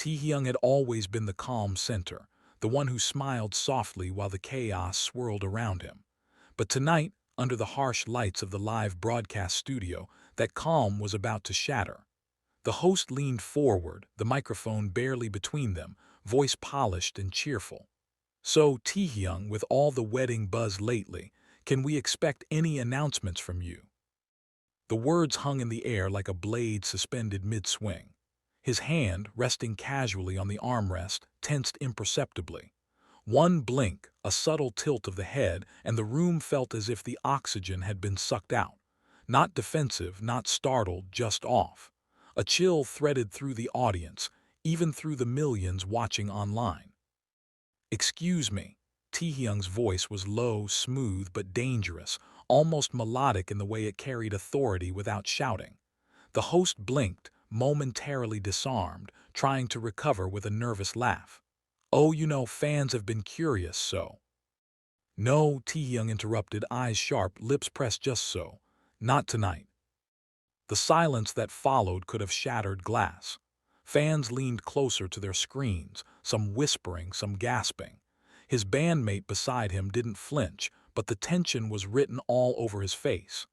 Taehyung had always been the calm center, the one who smiled softly while the chaos swirled around him. But tonight, under the harsh lights of the live broadcast studio, that calm was about to shatter. The host leaned forward, the microphone barely between them, voice polished and cheerful. "So, Taehyung, with all the wedding buzz lately, can we expect any announcements from you?" The words hung in the air like a blade suspended mid-swing. His hand, resting casually on the armrest, tensed imperceptibly. One blink, a subtle tilt of the head, and the room felt as if the oxygen had been sucked out. Not defensive, not startled, just off. A chill threaded through the audience, even through the millions watching online. "Excuse me." Taehyung's voice was low, smooth, but dangerous, almost melodic in the way it carried authority without shouting. The host blinked, momentarily disarmed, trying to recover with a nervous laugh. "Oh, fans have been curious, so." "No," Taehyung interrupted, eyes sharp, lips pressed just so. "Not tonight." The silence that followed could have shattered glass. Fans leaned closer to their screens, some whispering, some gasping. His bandmate beside him didn't flinch, but the tension was written all over his face.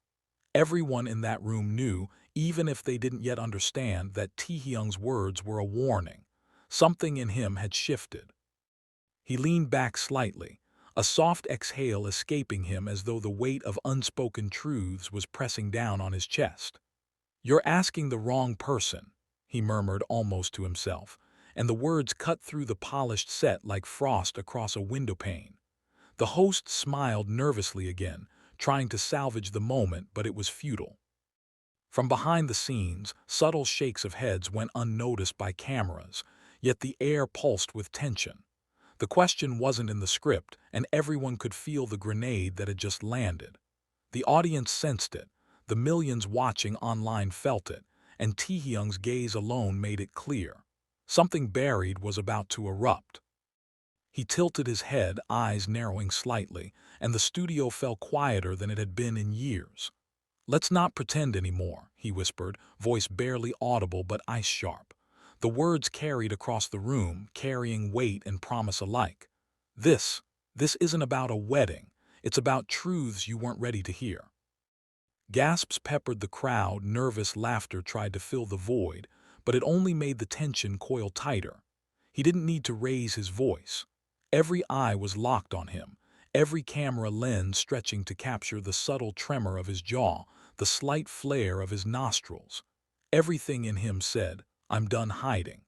Everyone in that room knew, even if they didn't yet understand, that Taehyung's words were a warning. Something in him had shifted. He leaned back slightly, a soft exhale escaping him as though the weight of unspoken truths was pressing down on his chest. "You're asking the wrong person," he murmured almost to himself, and the words cut through the polished set like frost across a windowpane. The host smiled nervously again, trying to salvage the moment, but it was futile. From behind the scenes, subtle shakes of heads went unnoticed by cameras, yet the air pulsed with tension. The question wasn't in the script, and everyone could feel the grenade that had just landed. The audience sensed it, the millions watching online felt it, and Taehyung's gaze alone made it clear. Something buried was about to erupt. He tilted his head, eyes narrowing slightly, and the studio fell quieter than it had been in years. "Let's not pretend anymore," he whispered, voice barely audible but ice-sharp. The words carried across the room, carrying weight and promise alike. This isn't about a wedding. It's about truths you weren't ready to hear." Gasps peppered the crowd, nervous laughter tried to fill the void, but it only made the tension coil tighter. He didn't need to raise his voice. Every eye was locked on him, every camera lens stretching to capture the subtle tremor of his jaw, the slight flare of his nostrils. Everything in him said, "I'm done hiding."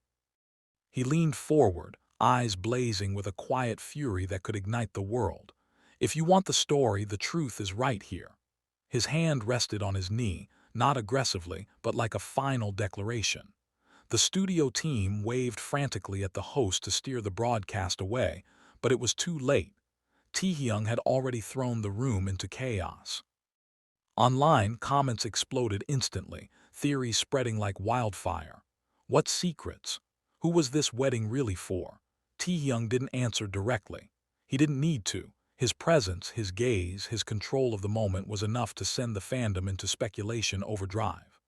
He leaned forward, eyes blazing with a quiet fury that could ignite the world. "If you want the story, the truth is right here." His hand rested on his knee, not aggressively, but like a final declaration. The studio team waved frantically at the host to steer the broadcast away, but it was too late. Taehyung had already thrown the room into chaos. Online, comments exploded instantly, theories spreading like wildfire. What secrets? Who was this wedding really for? Taehyung didn't answer directly. He didn't need to. His presence, his gaze, his control of the moment was enough to send the fandom into speculation overdrive.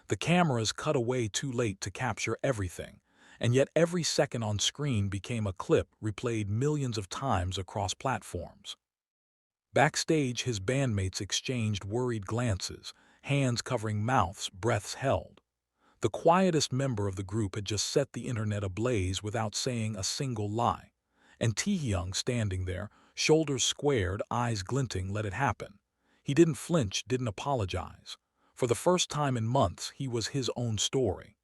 The cameras cut away too late to capture everything, and yet every second on screen became a clip replayed millions of times across platforms. Backstage, his bandmates exchanged worried glances, hands covering mouths, breaths held. The quietest member of the group had just set the internet ablaze without saying a single lie. And Taehyung, standing there, shoulders squared, eyes glinting, let it happen. He didn't flinch, didn't apologize. For the first time in months, he was his own story.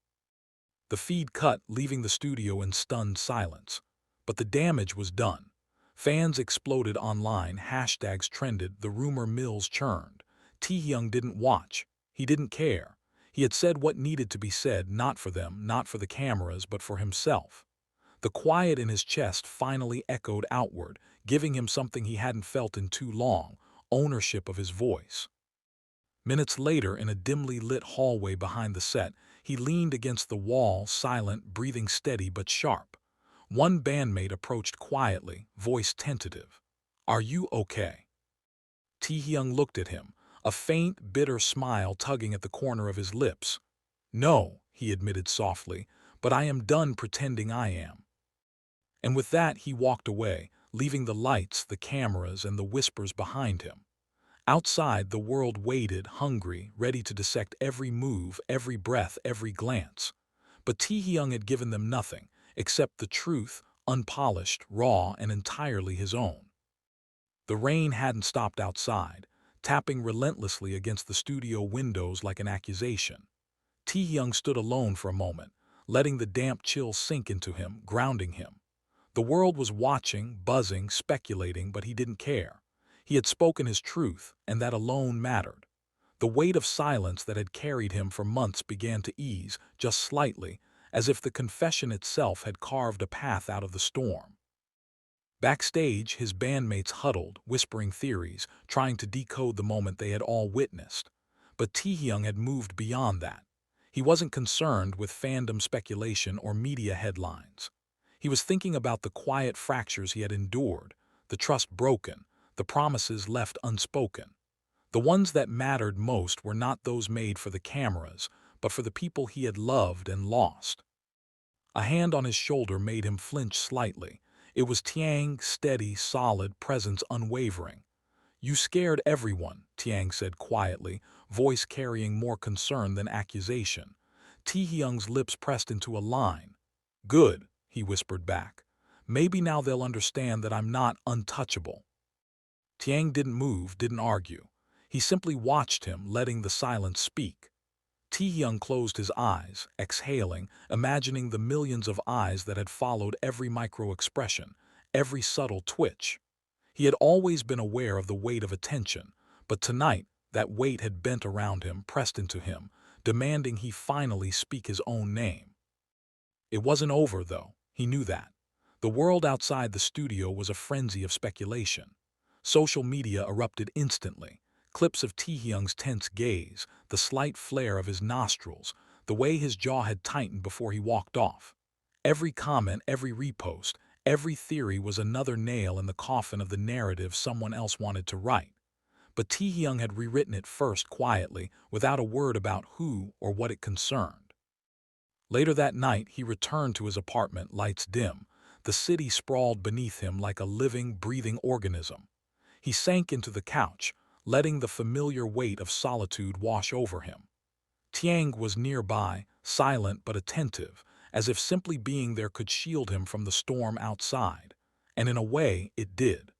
The feed cut, leaving the studio in stunned silence. But the damage was done. Fans exploded online, hashtags trended, the rumor mills churned. Taehyung didn't watch. He didn't care. He had said what needed to be said, not for them, not for the cameras, but for himself. The quiet in his chest finally echoed outward, giving him something he hadn't felt in too long, ownership of his voice. Minutes later, in a dimly lit hallway behind the set, he leaned against the wall, silent, breathing steady but sharp. One bandmate approached quietly, voice tentative. "Are you okay?" Taehyung looked at him, a faint, bitter smile tugging at the corner of his lips. "No," he admitted softly, but I am done pretending I am." And with that he walked away, leaving the lights, the cameras, and the whispers behind him. Outside, the world waited, hungry, ready to dissect every move, every breath, every glance. But Taehyung had given them nothing, except the truth, unpolished, raw, and entirely his own. The rain hadn't stopped outside, tapping relentlessly against the studio windows like an accusation. Taehyung stood alone for a moment, letting the damp chill sink into him, grounding him. The world was watching, buzzing, speculating, but he didn't care. He had spoken his truth, and that alone mattered. The weight of silence that had carried him for months began to ease, just slightly, as if the confession itself had carved a path out of the storm. Backstage, his bandmates huddled, whispering theories, trying to decode the moment they had all witnessed. But Taehyung had moved beyond that. He wasn't concerned with fandom speculation or media headlines. He was thinking about the quiet fractures he had endured, the trust broken, the promises left unspoken. The ones that mattered most were not those made for the cameras, but for the people he had loved and lost. A hand on his shoulder made him flinch slightly. It was Taehyung, steady, solid, presence unwavering. "You scared everyone," Taehyung said quietly, voice carrying more concern than accusation. Taehyung's lips pressed into a line. "Good," he whispered back. "Maybe now they'll understand that I'm not untouchable." Taehyung didn't move, didn't argue. He simply watched him, letting the silence speak. Taehyung closed his eyes, exhaling, imagining the millions of eyes that had followed every micro-expression, every subtle twitch. He had always been aware of the weight of attention, but tonight that weight had bent around him, pressed into him, demanding he finally speak his own name. It wasn't over, though. He knew that. The world outside the studio was a frenzy of speculation. Social media erupted instantly. Clips of Taehyung's tense gaze, the slight flare of his nostrils, the way his jaw had tightened before he walked off. Every comment, every repost, every theory was another nail in the coffin of the narrative someone else wanted to write. But Taehyung had rewritten it first quietly, without a word about who or what it concerned. Later that night, he returned to his apartment, lights dim. The city sprawled beneath him like a living, breathing organism. He sank into the couch, letting the familiar weight of solitude wash over him. Taehyung was nearby, silent but attentive, as if simply being there could shield him from the storm outside. And in a way, it did.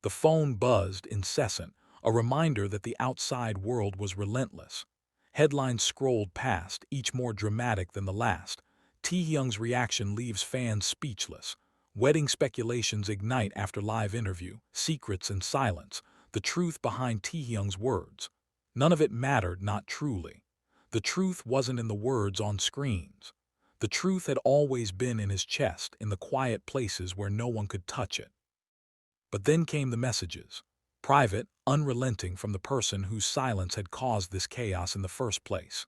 The phone buzzed, incessant, a reminder that the outside world was relentless. Headlines scrolled past, each more dramatic than the last. Taehyung's reaction leaves fans speechless. Wedding speculations ignite after live interview, secrets and silence, the truth behind Taehyung's words. None of it mattered, not truly. The truth wasn't in the words on screens. The truth had always been in his chest, in the quiet places where no one could touch it. But then came the messages. Private, unrelenting, from the person whose silence had caused this chaos in the first place.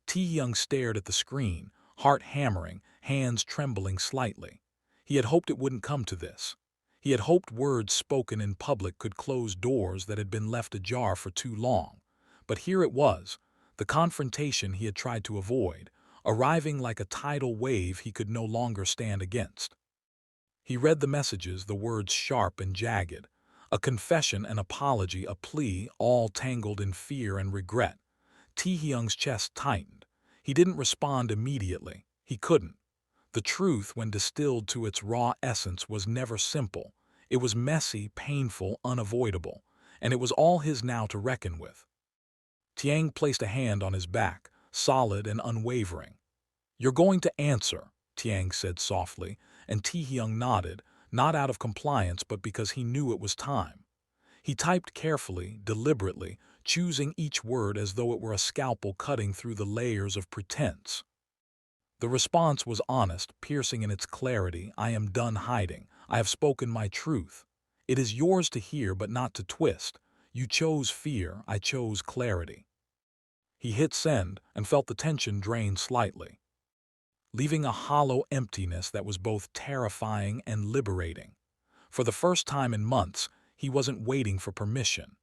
Taehyung stared at the screen, heart hammering, hands trembling slightly. He had hoped it wouldn't come to this. He had hoped words spoken in public could close doors that had been left ajar for too long. But here it was, the confrontation he had tried to avoid, arriving like a tidal wave he could no longer stand against. He read the messages, the words sharp and jagged. A confession, an apology, a plea, all tangled in fear and regret. Taehyung's chest tightened. He didn't respond immediately. He couldn't. The truth, when distilled to its raw essence, was never simple. It was messy, painful, unavoidable, and it was all his now to reckon with. Taehyung placed a hand on his back, solid and unwavering. "You're going to answer," Taehyung said softly, and Taehyung nodded, not out of compliance but because he knew it was time. He typed carefully, deliberately, choosing each word as though it were a scalpel cutting through the layers of pretense. The response was honest, piercing in its clarity. "I am done hiding. I have spoken my truth. It is yours to hear but not to twist. You chose fear, I chose clarity." He hit send and felt the tension drain slightly, leaving a hollow emptiness that was both terrifying and liberating. For the first time in months, he wasn't waiting for permission.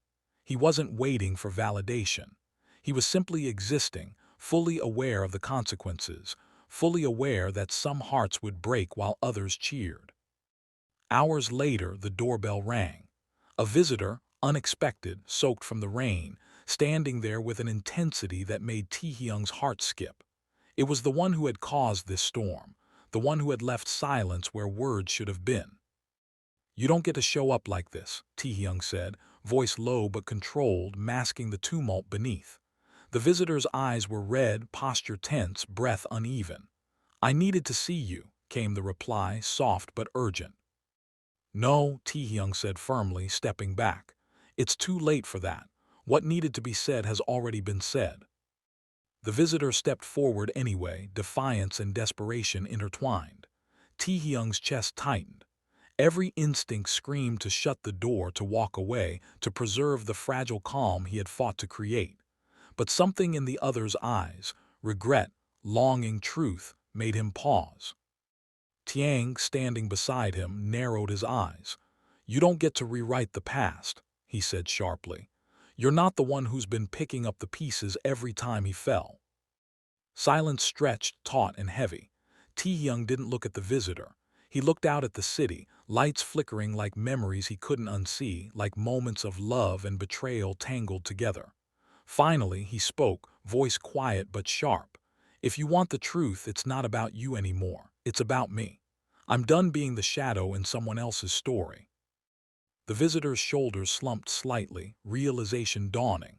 He wasn't waiting for validation. He was simply existing, fully aware of the consequences, fully aware that some hearts would break while others cheered. Hours later, the doorbell rang. A visitor, unexpected, soaked from the rain, standing there with an intensity that made Taehyung's heart skip. It was the one who had caused this storm, the one who had left silence where words should have been. "You don't get to show up like this," Taehyung said, voice low but controlled, masking the tumult beneath. The visitor's eyes were red, posture tense, breath uneven. "I needed to see you," came the reply, soft but urgent. "No," Taehyung said firmly, stepping back. "It's too late for that. What needed to be said has already been said." The visitor stepped forward anyway, defiance and desperation intertwined. Taehyung's chest tightened. Every instinct screamed to shut the door, to walk away, to preserve the fragile calm he had fought to create. But something in the other's eyes, regret, longing, truth, made him pause. Taehyung, standing beside him, narrowed his eyes. "You don't get to rewrite the past," he said sharply. "You're not the one who's been picking up the pieces every time he fell." Silence stretched, taut and heavy. Taehyung didn't look at the visitor. He looked out at the city, lights flickering like memories he couldn't unsee, like moments of love and betrayal tangled together. Finally, he spoke, voice quiet but sharp. "If you want the truth, it's not about you anymore. It's about me. I'm done being the shadow in someone else's story." The visitor's shoulders slumped slightly, realization dawning.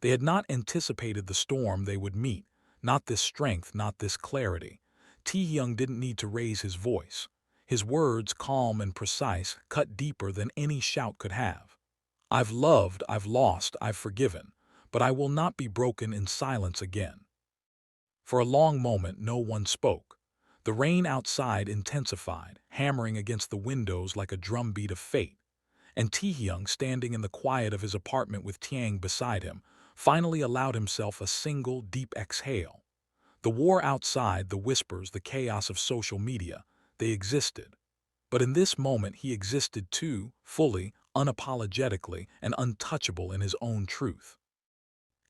They had not anticipated the storm they would meet, not this strength, not this clarity. Taehyung didn't need to raise his voice. His words, calm and precise, cut deeper than any shout could have. "I've loved, I've lost, I've forgiven, but I will not be broken in silence again." For a long moment no one spoke. The rain outside intensified, hammering against the windows like a drumbeat of fate. And Taehyung, standing in the quiet of his apartment with Taehyung beside him, finally allowed himself a single, deep exhale. The war outside, the whispers, the chaos of social media, they existed. But in this moment he existed too, fully, unapologetically, and untouchable in his own truth.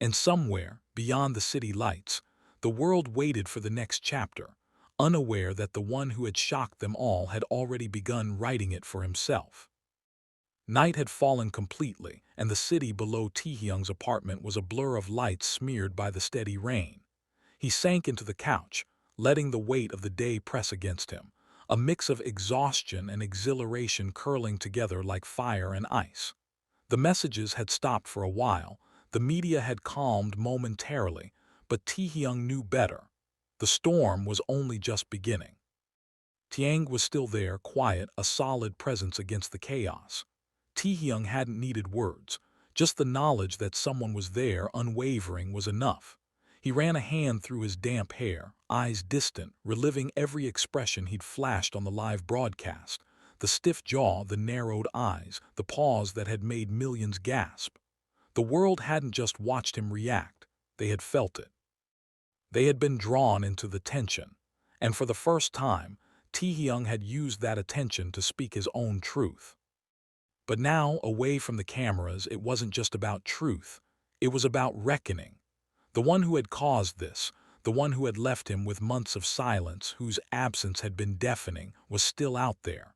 And somewhere, beyond the city lights, the world waited for the next chapter, unaware that the one who had shocked them all had already begun writing it for himself. Night had fallen completely, and the city below Taehyung's apartment was a blur of lights smeared by the steady rain. He sank into the couch, letting the weight of the day press against him, a mix of exhaustion and exhilaration curling together like fire and ice. The messages had stopped for a while, the media had calmed momentarily, but Taehyung knew better. The storm was only just beginning. Taehyung was still there, quiet, a solid presence against the chaos. Taehyung hadn't needed words. Just the knowledge that someone was there, unwavering, was enough. He ran a hand through his damp hair, eyes distant, reliving every expression he'd flashed on the live broadcast. The stiff jaw, the narrowed eyes, the pause that had made millions gasp. The world hadn't just watched him react, they had felt it. They had been drawn into the tension. And for the first time, Taehyung had used that attention to speak his own truth. But now, away from the cameras, it wasn't just about truth. It was about reckoning. The one who had caused this, the one who had left him with months of silence, whose absence had been deafening, was still out there.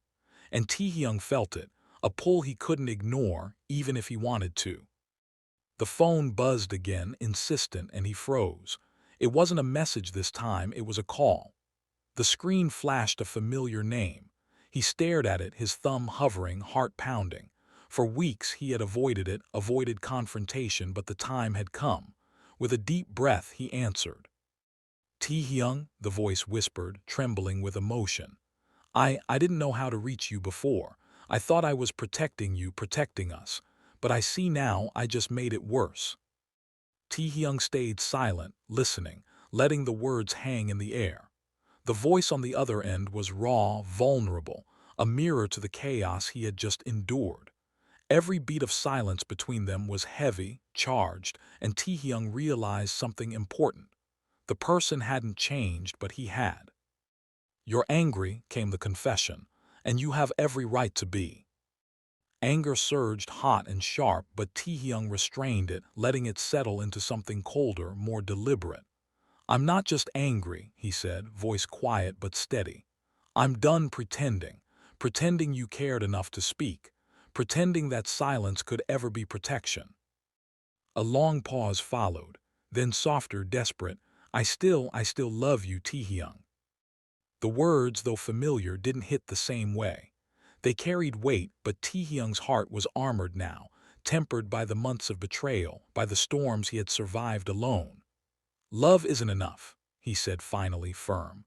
And Taehyung felt it, a pull he couldn't ignore, even if he wanted to. The phone buzzed again, insistent, and he froze. It wasn't a message this time, it was a call. The screen flashed a familiar name. He stared at it, his thumb hovering, heart pounding. For weeks he had avoided it, avoided confrontation, but the time had come. With a deep breath he answered. "Taehyung," the voice whispered, trembling with emotion. I didn't know how to reach you before. I thought I was protecting you, protecting us. But I see now I just made it worse." Taehyung stayed silent, listening, letting the words hang in the air. The voice on the other end was raw, vulnerable, a mirror to the chaos he had just endured. Every beat of silence between them was heavy, charged, and Taehyung realized something important. The person hadn't changed, but he had. "You're angry," came the confession, "and you have every right to be." Anger surged hot and sharp, but Taehyung restrained it, letting it settle into something colder, more deliberate. "I'm not just angry," he said, voice quiet but steady. "I'm done pretending you cared enough to speak, pretending that silence could ever be protection." A long pause followed, then softer, desperate, I still love you, Taehyung." The words, though familiar, didn't hit the same way. They carried weight, but Taehyung's heart was armored now, tempered by the months of betrayal, by the storms he had survived alone. "Love isn't enough," he said finally, firm.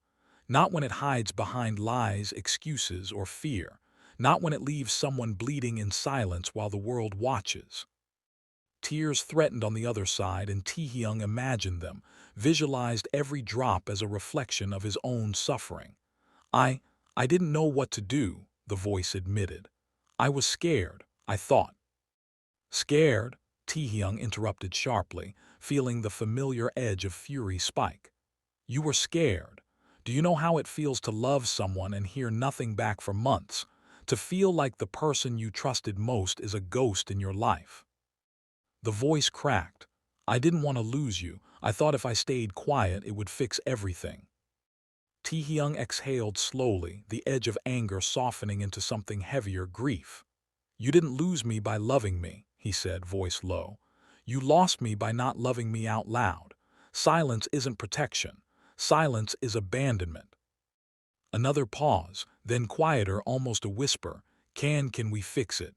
"Not when it hides behind lies, excuses, or fear. Not when it leaves someone bleeding in silence while the world watches." Tears threatened on the other side, and Taehyung imagined them, visualized every drop as a reflection of his own suffering. I, I didn't know what to do," the voice admitted. "I was scared, I thought." "Scared?" Taehyung interrupted sharply, feeling the familiar edge of fury spike. "You were scared. Do you know how it feels to love someone and hear nothing back for months? To feel like the person you trusted most is a ghost in your life?" The voice cracked. "I didn't want to lose you. I thought if I stayed quiet, it would fix everything." Taehyung exhaled slowly, the edge of anger softening into something heavier, grief. "You didn't lose me by loving me," he said, voice low. "You lost me by not loving me out loud. Silence isn't protection. Silence is abandonment." Another pause, then quieter, almost a whisper. Can we fix it?"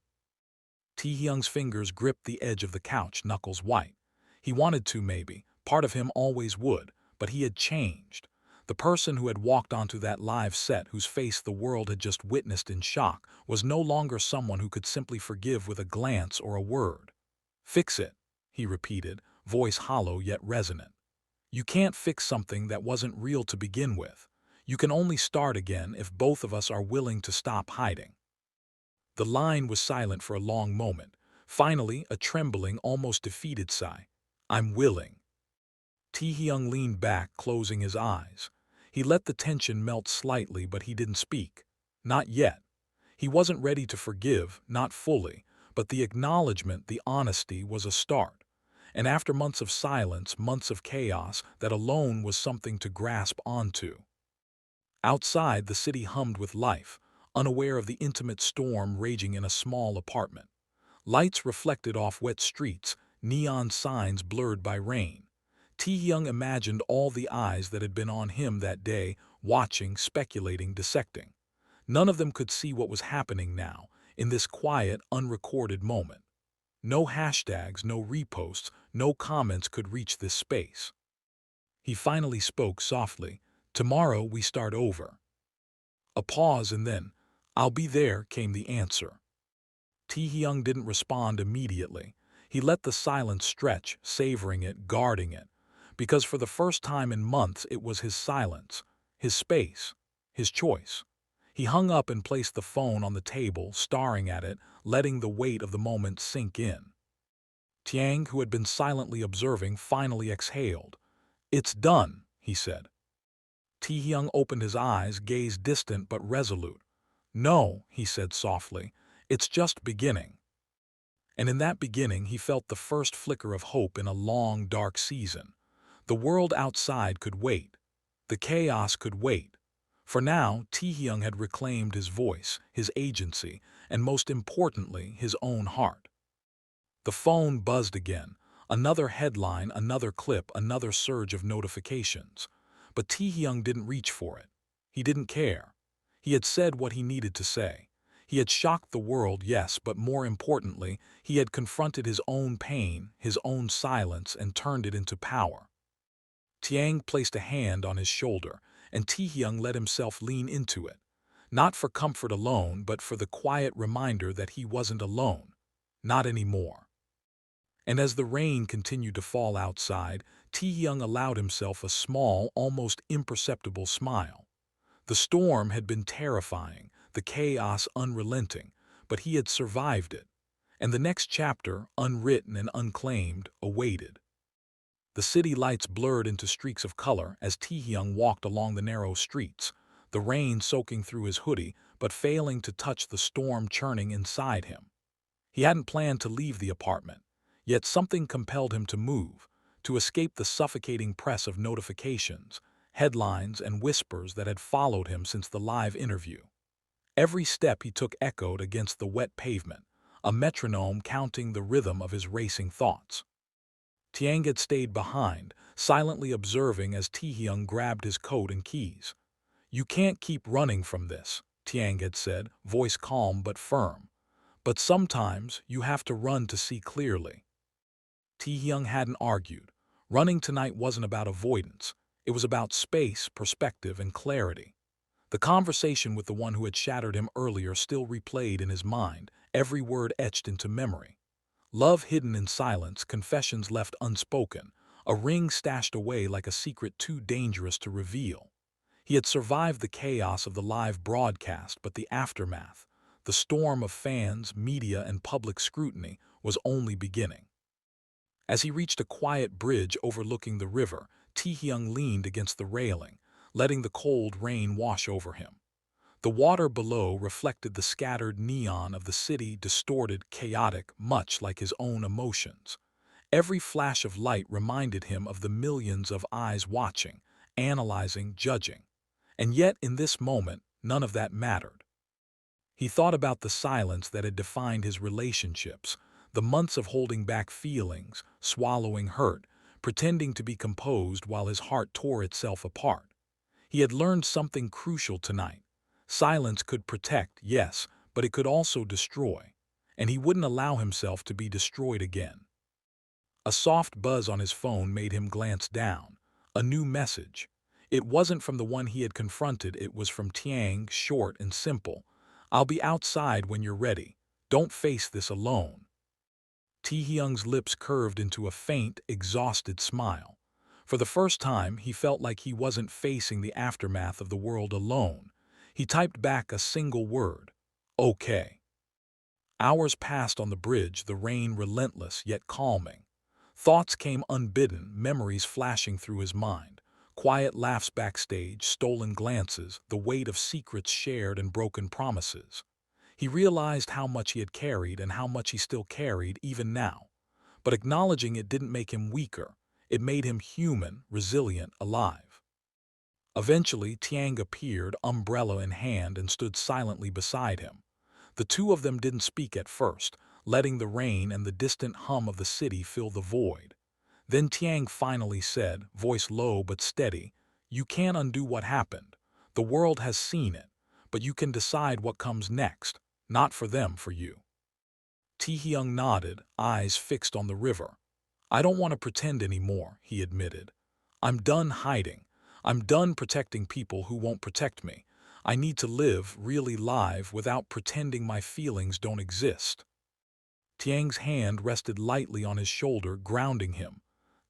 Taehyung's fingers gripped the edge of the couch, knuckles white. He wanted to, maybe. Part of him always would. But he had changed. The person who had walked onto that live set, whose face the world had just witnessed in shock, was no longer someone who could simply forgive with a glance or a word. "Fix it," he repeated, voice hollow yet resonant. "You can't fix something that wasn't real to begin with. You can only start again if both of us are willing to stop hiding." The line was silent for a long moment. Finally, a trembling, almost defeated sigh. "I'm willing." Taehyung leaned back, closing his eyes. He let the tension melt slightly, but he didn't speak. Not yet. He wasn't ready to forgive, not fully, but the acknowledgement, the honesty, was a start. And after months of silence, months of chaos, that alone was something to grasp onto. Outside, the city hummed with life, unaware of the intimate storm raging in a small apartment. Lights reflected off wet streets, neon signs blurred by rain. Taehyung imagined all the eyes that had been on him that day, watching, speculating, dissecting. None of them could see what was happening now, in this quiet, unrecorded moment. No hashtags, no reposts, no comments could reach this space. He finally spoke softly. "Tomorrow we start over." A pause, and then, "I'll be there," came the answer. Taehyung didn't respond immediately. He let the silence stretch, savoring it, guarding it. Because for the first time in months it was his silence, his space, his choice. He hung up and placed the phone on the table, staring at it, letting the weight of the moment sink in. Taehyung, who had been silently observing, finally exhaled. "It's done," he said. Taehyung opened his eyes, gaze distant but resolute. "No," he said softly, "it's just beginning." And in that beginning he felt the first flicker of hope in a long, dark season. The world outside could wait. The chaos could wait. For now, Taehyung had reclaimed his voice, his agency, and most importantly, his own heart. The phone buzzed again. Another headline, another clip, another surge of notifications. But Taehyung didn't reach for it. He didn't care. He had said what he needed to say. He had shocked the world, yes, but more importantly, he had confronted his own pain, his own silence, and turned it into power. Taehyung placed a hand on his shoulder, and Taehyung let himself lean into it. Not for comfort alone, but for the quiet reminder that he wasn't alone. Not anymore. And as the rain continued to fall outside, Taehyung allowed himself a small, almost imperceptible smile. The storm had been terrifying, the chaos unrelenting, but he had survived it. And the next chapter, unwritten and unclaimed, awaited. The city lights blurred into streaks of color as Taehyung walked along the narrow streets, the rain soaking through his hoodie but failing to touch the storm churning inside him. He hadn't planned to leave the apartment, yet something compelled him to move, to escape the suffocating press of notifications, headlines, and whispers that had followed him since the live interview. Every step he took echoed against the wet pavement, a metronome counting the rhythm of his racing thoughts. Taehyung had stayed behind, silently observing as Taehyung grabbed his coat and keys. "You can't keep running from this," Taehyung had said, voice calm but firm. "But sometimes you have to run to see clearly." Taehyung hadn't argued. Running tonight wasn't about avoidance. It was about space, perspective, and clarity. The conversation with the one who had shattered him earlier still replayed in his mind, every word etched into memory. Love hidden in silence, confessions left unspoken, a ring stashed away like a secret too dangerous to reveal. He had survived the chaos of the live broadcast, but the aftermath, the storm of fans, media, and public scrutiny, was only beginning. As he reached a quiet bridge overlooking the river, Taehyung leaned against the railing, letting the cold rain wash over him. The water below reflected the scattered neon of the city, distorted, chaotic, much like his own emotions. Every flash of light reminded him of the millions of eyes watching, analyzing, judging. And yet, in this moment, none of that mattered. He thought about the silence that had defined his relationships, the months of holding back feelings, swallowing hurt, pretending to be composed while his heart tore itself apart. He had learned something crucial tonight. Silence could protect, yes, but it could also destroy, and he wouldn't allow himself to be destroyed again. A soft buzz on his phone made him glance down. A new message. It wasn't from the one he had confronted, it was from Taehyung, short and simple. "I'll be outside when you're ready. Don't face this alone." Taehyung's lips curved into a faint, exhausted smile. For the first time, he felt like he wasn't facing the aftermath of the world alone. He typed back a single word. "Okay." Hours passed on the bridge, the rain relentless yet calming. Thoughts came unbidden, memories flashing through his mind. Quiet laughs backstage, stolen glances, the weight of secrets shared and broken promises. He realized how much he had carried and how much he still carried even now. But acknowledging it didn't make him weaker. It made him human, resilient, alive. Eventually, Taehyung appeared, umbrella in hand, and stood silently beside him. The two of them didn't speak at first, letting the rain and the distant hum of the city fill the void. Then Taehyung finally said, voice low but steady, "You can't undo what happened. The world has seen it, but you can decide what comes next. Not for them, for you." Taehyung nodded, eyes fixed on the river. "I don't want to pretend anymore," he admitted. "I'm done hiding. I'm done protecting people who won't protect me. I need to live, really live, without pretending my feelings don't exist." Taehyung's hand rested lightly on his shoulder, grounding him.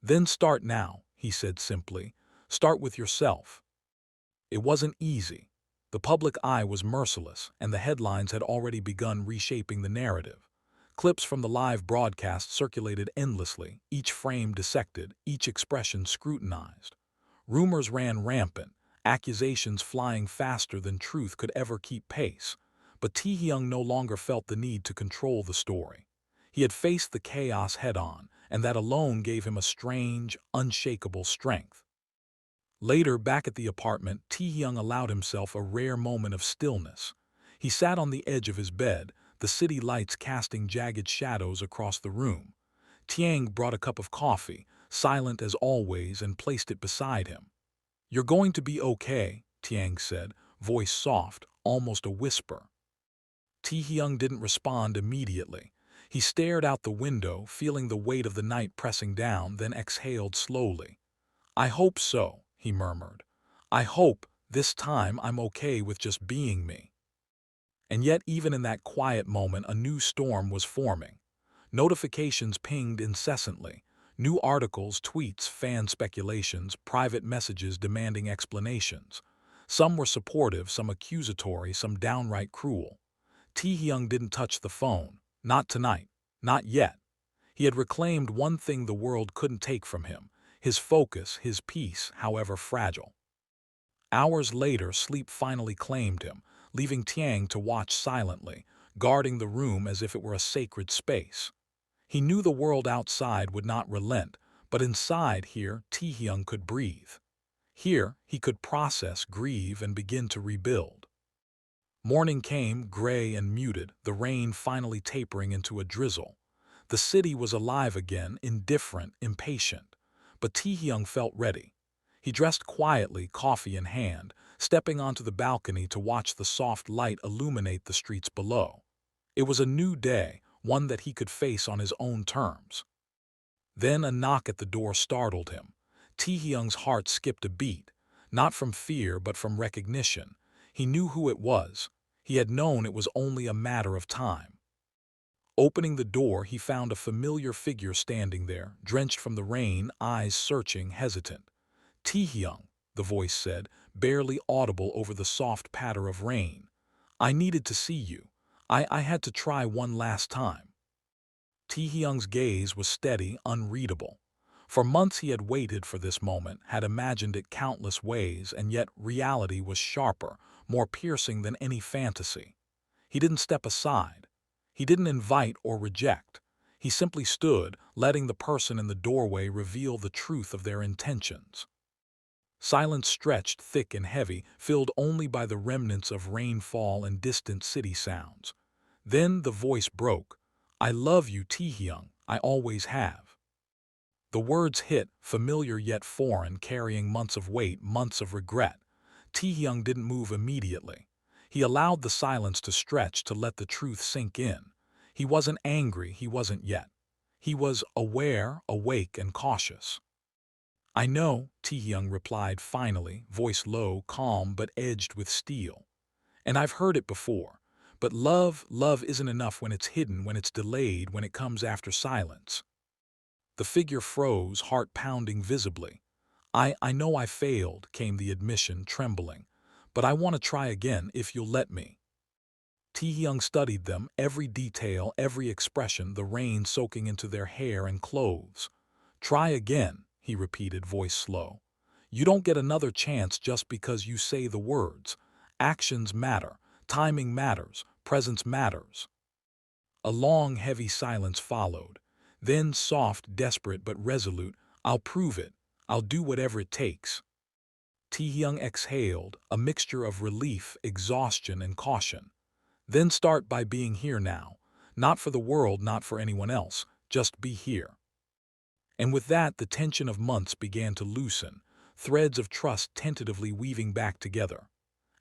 "Then start now," he said simply. "Start with yourself." It wasn't easy. The public eye was merciless, and the headlines had already begun reshaping the narrative. Clips from the live broadcast circulated endlessly, each frame dissected, each expression scrutinized. Rumors ran rampant, accusations flying faster than truth could ever keep pace. But Taehyung no longer felt the need to control the story. He had faced the chaos head-on, and that alone gave him a strange, unshakable strength. Later, back at the apartment, Taehyung allowed himself a rare moment of stillness. He sat on the edge of his bed, the city lights casting jagged shadows across the room. Taehyung brought a cup of coffee, silent as always, and placed it beside him. "You're going to be okay," Taehyung said, voice soft, almost a whisper. Taehyung didn't respond immediately. He stared out the window, feeling the weight of the night pressing down, then exhaled slowly. "I hope so," he murmured. "I hope, this time, I'm okay with just being me." And yet, even in that quiet moment, a new storm was forming. Notifications pinged incessantly. New articles, tweets, fan speculations, private messages demanding explanations. Some were supportive, some accusatory, some downright cruel. Taehyung didn't touch the phone. Not tonight. Not yet. He had reclaimed one thing the world couldn't take from him: his focus, his peace, however fragile. Hours later, sleep finally claimed him, leaving Taehyung to watch silently, guarding the room as if it were a sacred space. He knew the world outside would not relent, But inside here, Taehyung could breathe. Here, he could process, grieve, and begin to rebuild. Morning came, gray and muted, the rain finally tapering into a drizzle. The city was alive again, indifferent, impatient. But Taehyung felt ready. He dressed quietly, coffee in hand, stepping onto the balcony to watch the soft light illuminate the streets below. It was a new day, one that he could face on his own terms. Then a knock at the door startled him. Taehyung's heart skipped a beat, not from fear but from recognition. He knew who it was. He had known it was only a matter of time. Opening the door, he found a familiar figure standing there, drenched from the rain, eyes searching, hesitant. "Taehyung," the voice said, barely audible over the soft patter of rain. "I needed to see you. I had to try one last time." Taehyung's gaze was steady, unreadable. For months he had waited for this moment, had imagined it countless ways, and yet reality was sharper, more piercing than any fantasy. He didn't step aside. He didn't invite or reject. He simply stood, letting the person in the doorway reveal the truth of their intentions. Silence stretched thick and heavy, filled only by the remnants of rainfall and distant city sounds. Then the voice broke. "I love you, Taehyung. I always have." The words hit, familiar yet foreign, carrying months of weight, months of regret. Taehyung didn't move immediately. He allowed the silence to stretch, to let the truth sink in. He wasn't angry, he wasn't yet. He was aware, awake, and cautious. "I know," Taehyung replied finally, voice low, calm but edged with steel. "And I've heard it before. But love isn't enough when it's hidden, when it's delayed, when it comes after silence." The figure froze, heart pounding visibly. I know I failed," came the admission, trembling. "But I want to try again, if you'll let me." Taehyung studied them, every detail, every expression, the rain soaking into their hair and clothes. "Try again," he repeated, voice slow. "You don't get another chance just because you say the words. Actions matter, timing matters, presence matters." A long, heavy silence followed. Then soft, desperate but resolute, "I'll prove it. I'll do whatever it takes." Taehyung exhaled, a mixture of relief, exhaustion, and caution. "Then start by being here now. Not for the world, not for anyone else. Just be here." And with that, the tension of months began to loosen, threads of trust tentatively weaving back together.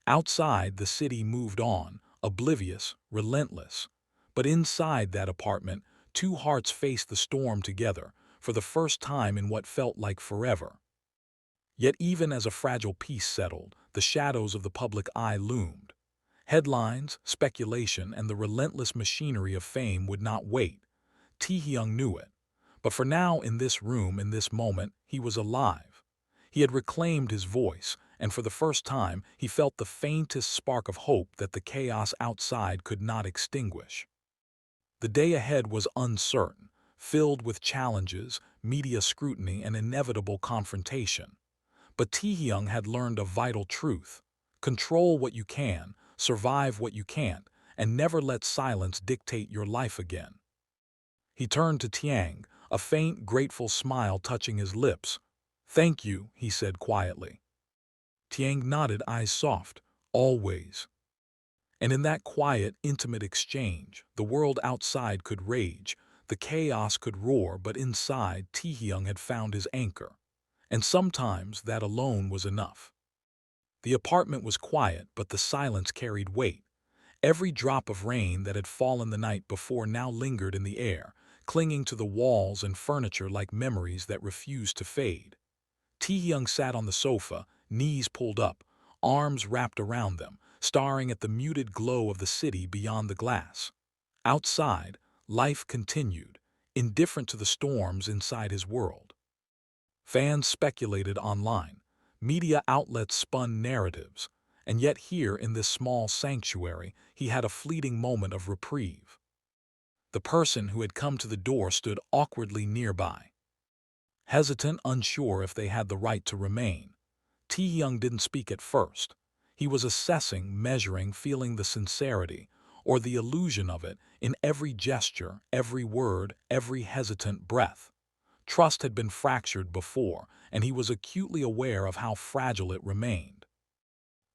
Outside, the city moved on, oblivious, relentless. But inside that apartment, two hearts faced the storm together, for the first time in what felt like forever. Yet even as a fragile peace settled, the shadows of the public eye loomed. Headlines, speculation, and the relentless machinery of fame would not wait. Taehyung knew it. But for now, in this room, in this moment, he was alive. He had reclaimed his voice, and for the first time, he felt the faintest spark of hope that the chaos outside could not extinguish. The day ahead was uncertain, filled with challenges, media scrutiny, and inevitable confrontation. But Taehyung had learned a vital truth: control what you can, survive what you can't, and never let silence dictate your life again. He turned to Taehyung, a faint, grateful smile touching his lips. "Thank you," he said quietly. Taehyung nodded, eyes soft. "Always." And in that quiet, intimate exchange, the world outside could rage, the chaos could roar, but inside, Taehyung had found his anchor. And sometimes that alone was enough. The apartment was quiet, but the silence carried weight. Every drop of rain that had fallen the night before now lingered in the air, clinging to the walls and furniture like memories that refused to fade. Taehyung sat on the sofa, knees pulled up, arms wrapped around them, staring at the muted glow of the city beyond the glass. Outside, life continued, indifferent to the storms inside his world. Fans speculated online. Media outlets spun narratives. And yet here, in this small sanctuary, he had a fleeting moment of reprieve. The person who had come to the door stood awkwardly nearby. Hesitant, unsure if they had the right to remain. Taehyung didn't speak at first. He was assessing, measuring, feeling the sincerity, or the illusion of it, in every gesture, every word, every hesitant breath. Trust had been fractured before, and he was acutely aware of how fragile it remained.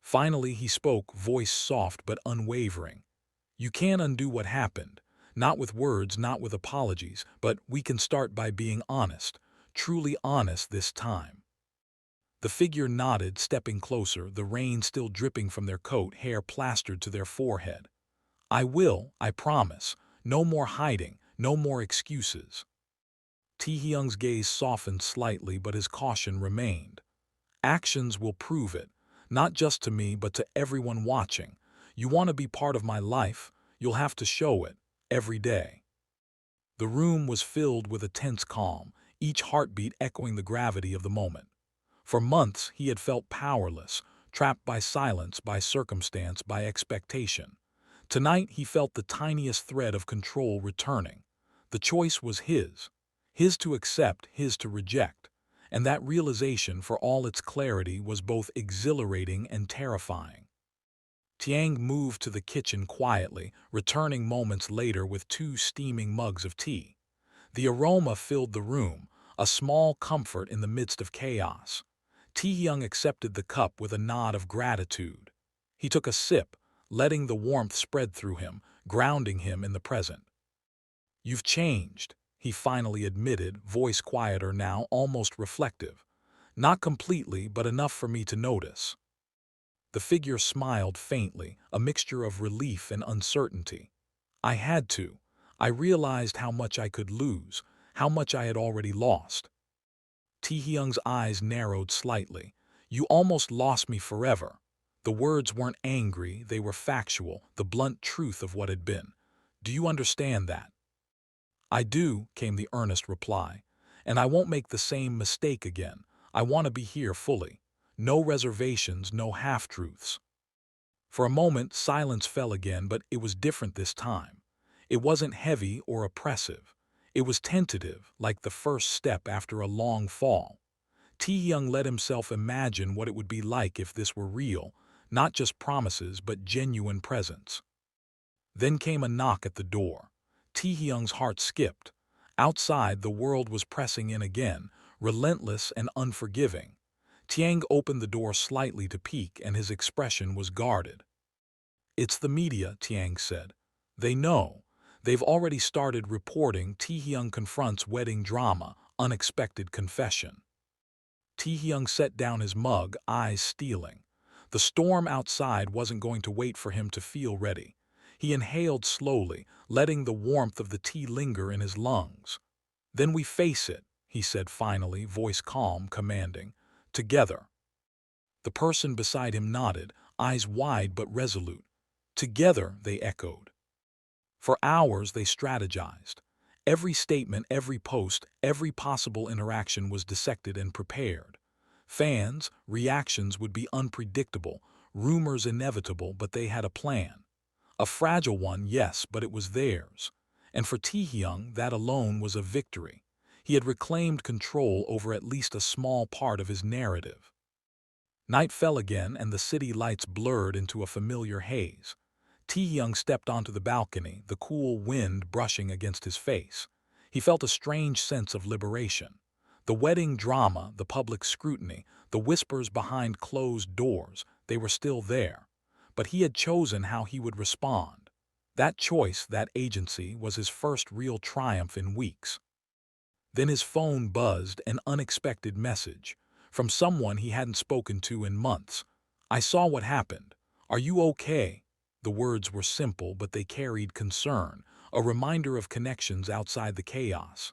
Finally he spoke, voice soft but unwavering. "You can't undo what happened. Not with words, not with apologies, but we can start by being honest. Truly honest this time." The figure nodded, stepping closer, the rain still dripping from their coat, hair plastered to their forehead. "I will, I promise. No more hiding, no more excuses." Taehyung's gaze softened slightly, but his caution remained. "Actions will prove it, not just to me but to everyone watching. You want to be part of my life, you'll have to show it, every day." The room was filled with a tense calm, each heartbeat echoing the gravity of the moment. For months he had felt powerless, trapped by silence, by circumstance, by expectation. Tonight he felt the tiniest thread of control returning. The choice was his to accept, his to reject. And that realization, for all its clarity, was both exhilarating and terrifying. Taehyung moved to the kitchen quietly, returning moments later with 2 steaming mugs of tea. The aroma filled the room, a small comfort in the midst of chaos. Taehyung accepted the cup with a nod of gratitude. He took a sip, letting the warmth spread through him, grounding him in the present. "You've changed," he finally admitted, voice quieter now, almost reflective. "Not completely, but enough for me to notice." The figure smiled faintly, a mixture of relief and uncertainty. "I had to. I realized how much I could lose, how much I had already lost." Taehyung's eyes narrowed slightly. "You almost lost me forever." The words weren't angry, they were factual, the blunt truth of what had been. "Do you understand that?" "I do," came the earnest reply. "And I won't make the same mistake again. I want to be here fully. No reservations, no half-truths." For a moment, silence fell again, but it was different this time. It wasn't heavy or oppressive. It was tentative, like the first step after a long fall. Taehyung let himself imagine what it would be like if this were real, not just promises but genuine presence. Then came a knock at the door. Taehyung's heart skipped. Outside, the world was pressing in again, relentless and unforgiving. Taehyung opened the door slightly to peek, and his expression was guarded. "It's the media," Taehyung said. "They know. They've already started reporting. Taehyung confronts wedding drama, unexpected confession." Taehyung set down his mug, eyes steeling. The storm outside wasn't going to wait for him to feel ready. He inhaled slowly, letting the warmth of the tea linger in his lungs. "Then we face it," he said finally, voice calm, commanding. "Together." The person beside him nodded, eyes wide but resolute. "Together," they echoed. For hours they strategized. Every statement, every post, every possible interaction was dissected and prepared. Fans' reactions would be unpredictable, rumors inevitable, but they had a plan. A fragile one, yes, but it was theirs. And for Taehyung, that alone was a victory. He had reclaimed control over at least a small part of his narrative. Night fell again, and the city lights blurred into a familiar haze. Taehyung stepped onto the balcony, the cool wind brushing against his face. He felt a strange sense of liberation. The wedding drama, the public scrutiny, the whispers behind closed doors, they were still there. But he had chosen how he would respond. That choice, that agency, was his first real triumph in weeks. Then his phone buzzed, an unexpected message. From someone he hadn't spoken to in months. "I saw what happened. Are you okay?" The words were simple, but they carried concern, a reminder of connections outside the chaos.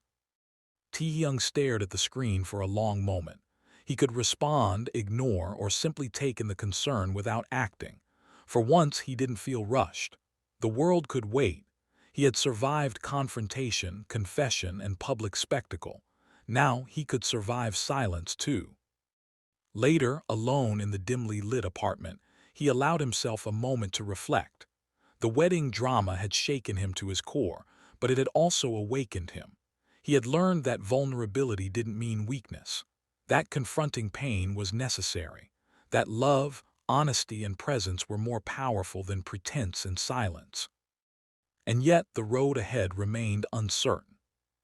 Taehyung stared at the screen for a long moment. He could respond, ignore, or simply take in the concern without acting. For once, he didn't feel rushed. The world could wait. He had survived confrontation, confession, and public spectacle. Now he could survive silence, too. Later, alone in the dimly lit apartment, he allowed himself a moment to reflect. The wedding drama had shaken him to his core, but it had also awakened him. He had learned that vulnerability didn't mean weakness. That confronting pain was necessary. That love, honesty, and presence were more powerful than pretense and silence. And yet the road ahead remained uncertain.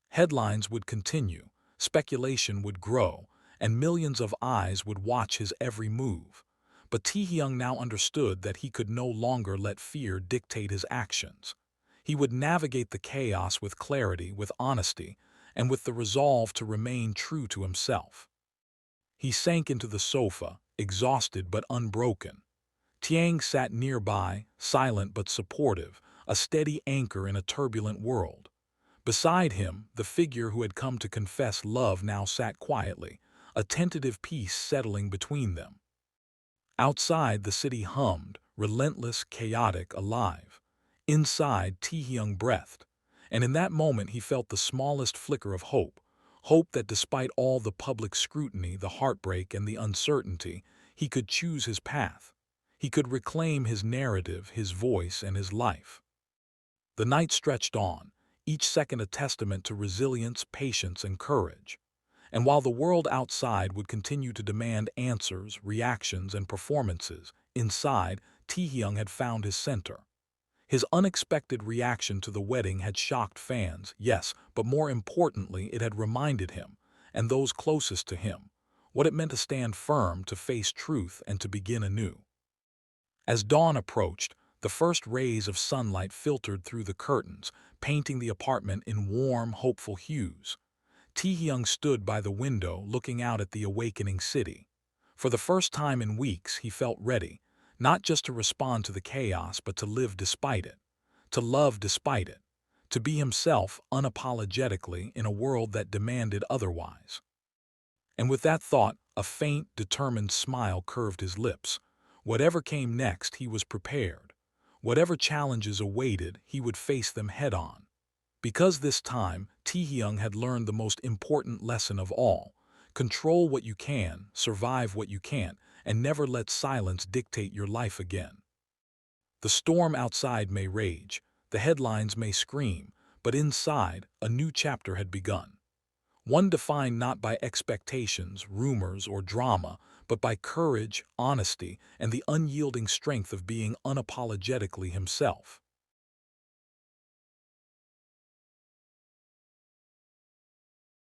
Headlines would continue. Speculation would grow, and millions of eyes would watch his every move. But Taehyung now understood that he could no longer let fear dictate his actions. He would navigate the chaos with clarity, with honesty, and with the resolve to remain true to himself. He sank into the sofa, exhausted but unbroken. Taehyung sat nearby, silent but supportive, a steady anchor in a turbulent world. Beside him, the figure who had come to confess love now sat quietly, a tentative peace settling between them. Outside, the city hummed, relentless, chaotic, alive. Inside, Taehyung breathed, and in that moment he felt the smallest flicker of hope, hope that despite all the public scrutiny, the heartbreak, and the uncertainty, he could choose his path. He could reclaim his narrative, his voice, and his life. The night stretched on, each second a testament to resilience, patience, and courage. And while the world outside would continue to demand answers, reactions, and performances, inside, Taehyung had found his center. His unexpected reaction to the wedding had shocked fans, yes, but more importantly, it had reminded him, and those closest to him, what it meant to stand firm, to face truth, and to begin anew. As dawn approached, the first rays of sunlight filtered through the curtains, painting the apartment in warm, hopeful hues. Taehyung stood by the window, looking out at the awakening city. For the first time in weeks, he felt ready, not just to respond to the chaos, but to live despite it, to love despite it, to be himself unapologetically in a world that demanded otherwise. And with that thought, a faint, determined smile curved his lips. Whatever came next, he was prepared. Whatever challenges awaited, he would face them head-on. Because this time, Taehyung had learned the most important lesson of all: control what you can, survive what you can't, and never let silence dictate your life again. The storm outside may rage, the headlines may scream, but inside, a new chapter had begun. One defined not by expectations, rumors, or drama, but by courage, honesty, and the unyielding strength of being unapologetically himself.